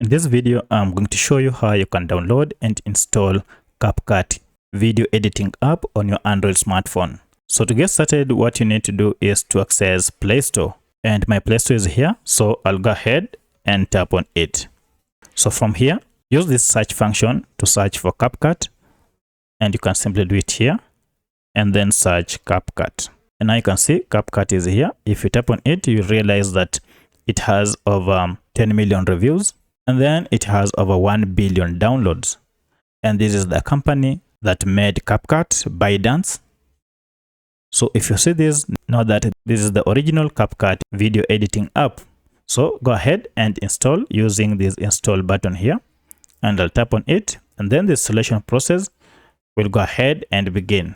In this video, I'm going to show you how you can download and install Capcut video editing app on your Android smartphone. So to get started, what you need to do is to access Play Store, and my Play Store is here. So I'll go ahead and tap on it. So from here, use this search function to search for Capcut, and you can simply do it here and then search Capcut. And now you can see Capcut is here. If you tap on it, you realize that it has over 10 million reviews. And then it has over 1 billion downloads. And this is the company that made Capcut, ByteDance. So if you see this, know that this is the original Capcut video editing app. So go ahead and install using this install button here. And I'll tap on it. And then the installation process will go ahead and begin.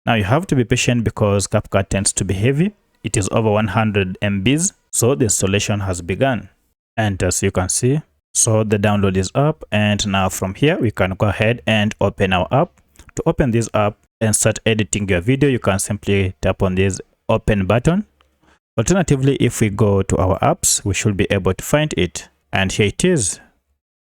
Now you have to be patient because Capcut tends to be heavy. It is over 100 MBs. So the installation has begun. And as you can see, so the download is up, and now from here we can go ahead and open our app. To open this app and start editing your video, you can simply tap on this open button. Alternatively, if we go to our apps, we should be able to find it, and here it is.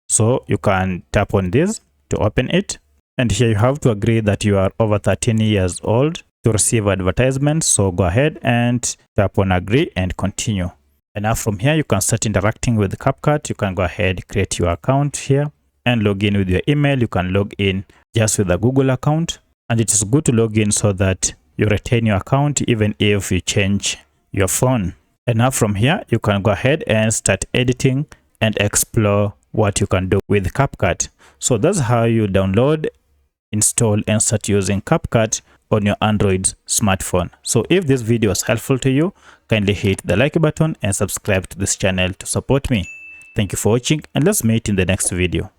So you can tap on this to open it, and here you have to agree that you are over 13 years old to receive advertisements. So go ahead and tap on agree and continue. And now from here, you can start interacting with Capcut. You can go ahead, create your account here and log in with your email. You can log in just with a Google account. And it is good to log in so that you retain your account even if you change your phone. And now from here, you can go ahead and start editing and explore what you can do with Capcut. So that's how you download, install, and start using Capcut on your Android smartphone. So if this video was helpful to you, kindly hit the like button and subscribe to this channel to support me. Thank you for watching, and let's meet in the next video.